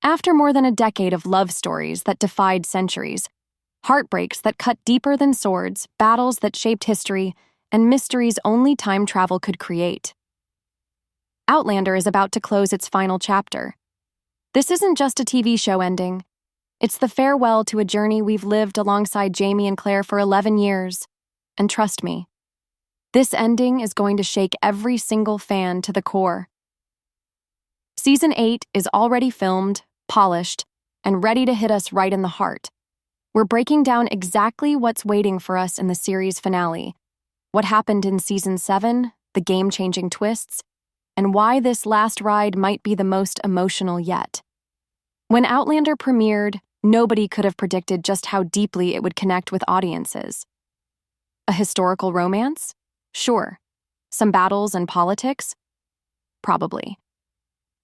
After more than a decade of love stories that defied centuries, heartbreaks that cut deeper than swords, battles that shaped history, and mysteries only time travel could create, Outlander is about to close its final chapter. This isn't just a TV show ending. It's the farewell to a journey we've lived alongside Jamie and Claire for 11 years. And trust me, this ending is going to shake every single fan to the core. Season 8 is already filmed, polished, and ready to hit us right in the heart. We're breaking down exactly what's waiting for us in the series finale, what happened in Season 7, the game-changing twists, and why this last ride might be the most emotional yet. When Outlander premiered, nobody could have predicted just how deeply it would connect with audiences. A historical romance? Sure. Some battles and politics? Probably.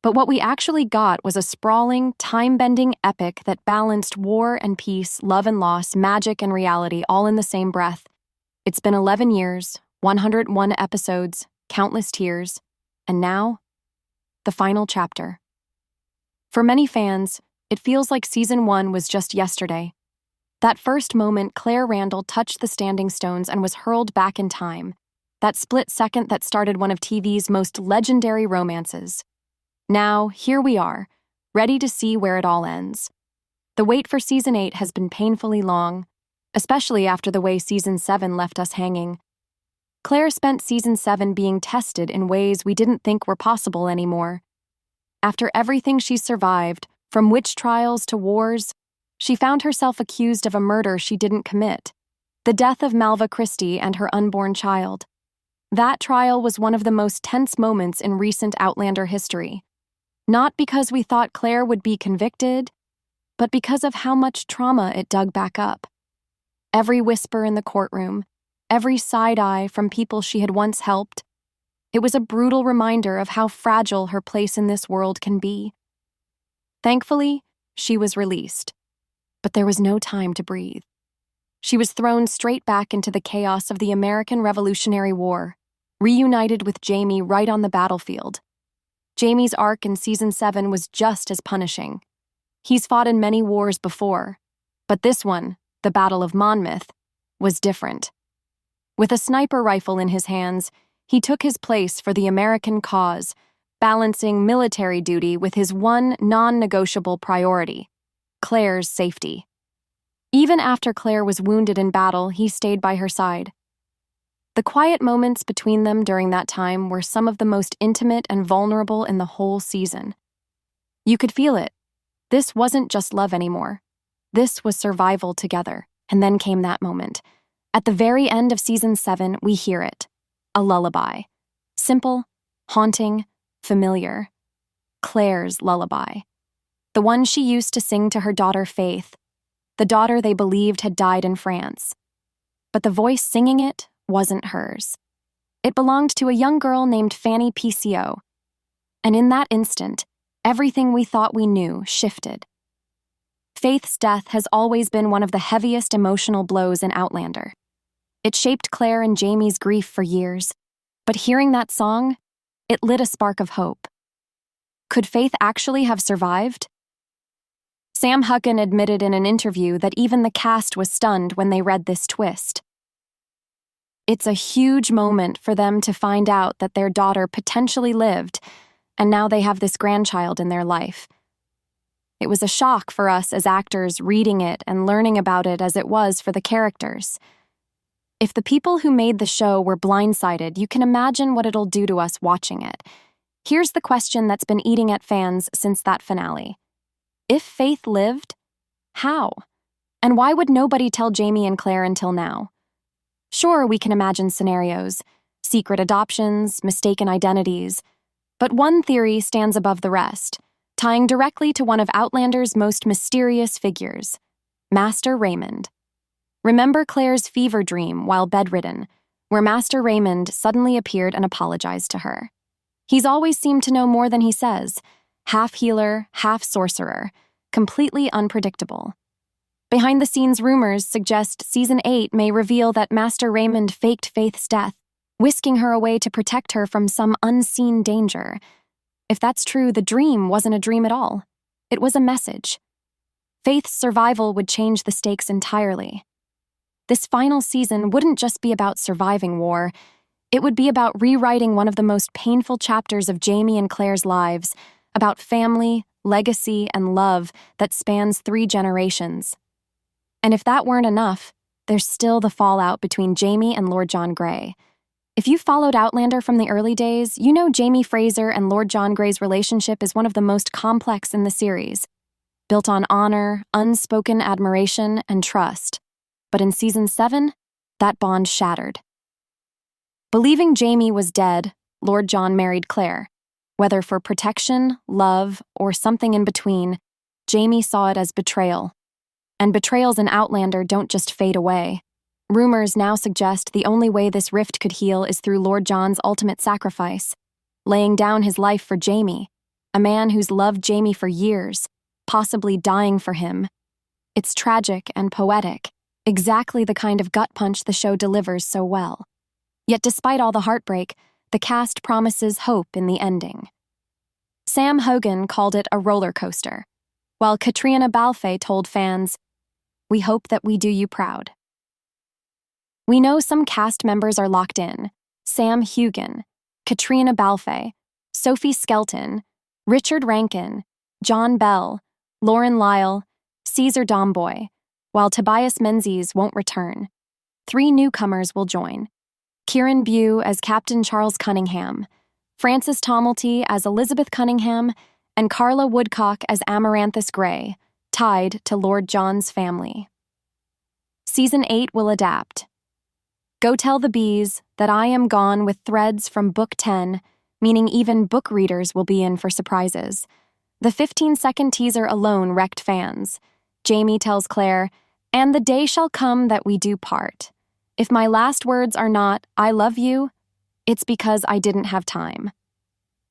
But what we actually got was a sprawling, time-bending epic that balanced war and peace, love and loss, magic and reality all in the same breath. It's been 11 years, 101 episodes, countless tears, and now, the final chapter. For many fans, it feels like Season 1 was just yesterday. That first moment Claire Randall touched the standing stones and was hurled back in time. That split second that started one of TV's most legendary romances. Now, here we are, ready to see where it all ends. The wait for Season 8 has been painfully long, especially after the way Season 7 left us hanging. Claire spent Season 7 being tested in ways we didn't think were possible anymore. After everything she survived, from witch trials to wars, she found herself accused of a murder she didn't commit, the death of Malva Christie and her unborn child. That trial was one of the most tense moments in recent Outlander history. Not because we thought Claire would be convicted, but because of how much trauma it dug back up. Every whisper in the courtroom, every side-eye from people she had once helped, it was a brutal reminder of how fragile her place in this world can be. Thankfully, she was released, but there was no time to breathe. She was thrown straight back into the chaos of the American Revolutionary War, reunited with Jamie right on the battlefield. Jamie's arc in Season 7 was just as punishing. He's fought in many wars before, but this one, the Battle of Monmouth, was different. With a sniper rifle in his hands, he took his place for the American cause, balancing military duty with his one non-negotiable priority, Claire's safety. Even after Claire was wounded in battle, he stayed by her side. The quiet moments between them during that time were some of the most intimate and vulnerable in the whole season. You could feel it. This wasn't just love anymore. This was survival together. And then came that moment. At the very end of Season 7, we hear it. A lullaby. Simple, haunting, familiar. Claire's lullaby. The one she used to sing to her daughter Faith, the daughter they believed had died in France. But the voice singing it wasn't hers. It belonged to a young girl named Fanny PCO. And in that instant, everything we thought we knew shifted. Faith's death has always been one of the heaviest emotional blows in Outlander. It shaped Claire and Jamie's grief for years, but hearing that song, it lit a spark of hope. Could Faith actually have survived? Sam Heughan admitted in an interview that even the cast was stunned when they read this twist. It's a huge moment for them to find out that their daughter potentially lived, and now they have this grandchild in their life. It was a shock for us as actors reading it and learning about it as it was for the characters. If the people who made the show were blindsided, you can imagine what it'll do to us watching it. Here's the question that's been eating at fans since that finale. If Faith lived, how? And why would nobody tell Jamie and Claire until now? Sure, we can imagine scenarios, secret adoptions, mistaken identities, but one theory stands above the rest, tying directly to one of Outlander's most mysterious figures, Master Raymond. Remember Claire's fever dream while bedridden, where Master Raymond suddenly appeared and apologized to her. He's always seemed to know more than he says, half healer, half sorcerer, completely unpredictable. Behind-the-scenes rumors suggest Season 8 may reveal that Master Raymond faked Faith's death, whisking her away to protect her from some unseen danger. If that's true, the dream wasn't a dream at all. It was a message. Faith's survival would change the stakes entirely. This final season wouldn't just be about surviving war. It would be about rewriting one of the most painful chapters of Jamie and Claire's lives, about family, legacy, and love that spans 3 generations. And if that weren't enough, there's still the fallout between Jamie and Lord John Grey. If you followed Outlander from the early days, you know Jamie Fraser and Lord John Grey's relationship is one of the most complex in the series, built on honor, unspoken admiration, and trust. But in Season 7, that bond shattered. Believing Jamie was dead, Lord John married Claire. Whether for protection, love, or something in between, Jamie saw it as betrayal. And betrayals in Outlander don't just fade away. Rumors now suggest the only way this rift could heal is through Lord John's ultimate sacrifice, laying down his life for Jamie, a man who's loved Jamie for years, possibly dying for him. It's tragic and poetic, exactly the kind of gut punch the show delivers so well. Yet despite all the heartbreak, the cast promises hope in the ending. Sam Heughan called it a roller coaster, while Caitriona Balfe told fans, "We hope that we do you proud." We know some cast members are locked in: Sam Heughan, Caitriona Balfe, Sophie Skelton, Richard Rankin, John Bell, Lauren Lyle, Caesar Domboy, while Tobias Menzies won't return. 3 newcomers will join: Kieran Bew as Captain Charles Cunningham, Frances Tomelty as Elizabeth Cunningham, and Carla Woodcock as Amaranthus Grey, tied to Lord John's family. Season 8 will adapt. Go tell the bees that I am gone with threads from Book 10, meaning even book readers will be in for surprises. The 15-second teaser alone wrecked fans. Jamie tells Claire, "And the day shall come that we do part. If my last words are not, 'I love you,' it's because I didn't have time."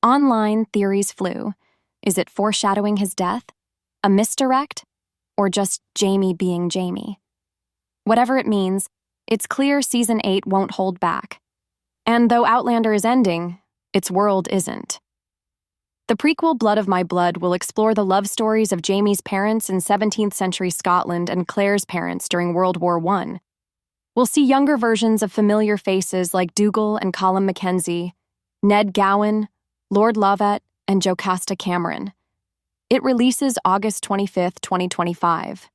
Online theories flew. Is it foreshadowing his death? A misdirect? Or just Jamie being Jamie? Whatever it means, it's clear Season 8 won't hold back. And though Outlander is ending, its world isn't. The prequel Blood of My Blood will explore the love stories of Jamie's parents in 17th century Scotland and Claire's parents during World War I. We'll see younger versions of familiar faces like Dougal and Colin Mackenzie, Ned Gowan, Lord Lovat, and Jocasta Cameron. It releases August 25, 2025.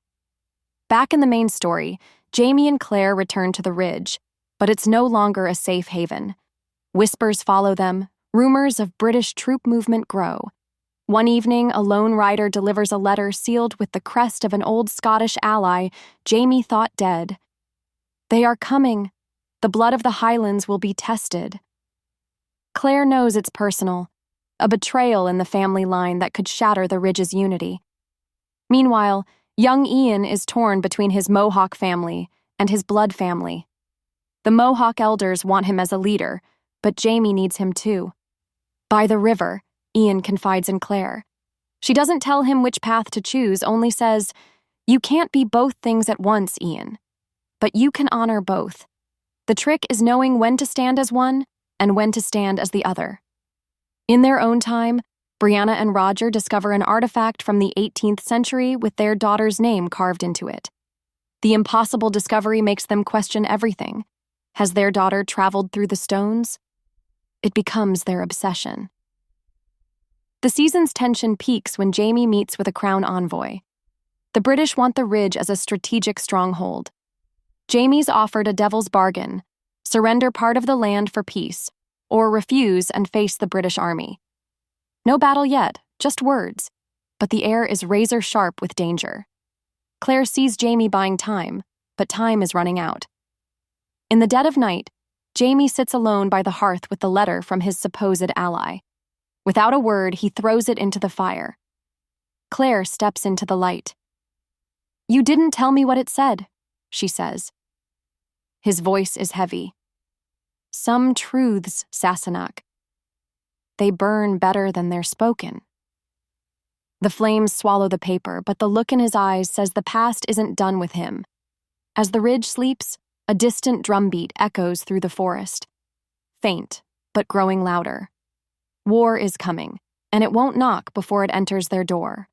Back in the main story, Jamie and Claire return to the Ridge, but it's no longer a safe haven. Whispers follow them, rumors of British troop movement grow. One evening, a lone rider delivers a letter sealed with the crest of an old Scottish ally Jamie thought dead. "They are coming. The blood of the Highlands will be tested." Claire knows it's personal, a betrayal in the family line that could shatter the Ridge's unity. Meanwhile, young Ian is torn between his Mohawk family and his blood family. The Mohawk elders want him as a leader, but Jamie needs him too. By the river, Ian confides in Claire. She doesn't tell him which path to choose, only says, "You can't be both things at once, Ian. But you can honor both. The trick is knowing when to stand as one and when to stand as the other." In their own time, Brianna and Roger discover an artifact from the 18th century with their daughter's name carved into it. The impossible discovery makes them question everything. Has their daughter traveled through the stones? It becomes their obsession. The season's tension peaks when Jamie meets with a crown envoy. The British want the Ridge as a strategic stronghold. Jamie's offered a devil's bargain: surrender part of the land for peace, or refuse and face the British army. No battle yet, just words, but the air is razor sharp with danger. Claire sees Jamie buying time, but time is running out. In the dead of night, Jamie sits alone by the hearth with the letter from his supposed ally. Without a word, he throws it into the fire. Claire steps into the light. "You didn't tell me what it said," she says. His voice is heavy. "Some truths, Sassenach. They burn better than they're spoken." The flames swallow the paper, but the look in his eyes says the past isn't done with him. As the Ridge sleeps, a distant drumbeat echoes through the forest. Faint, but growing louder. War is coming, and it won't knock before it enters their door.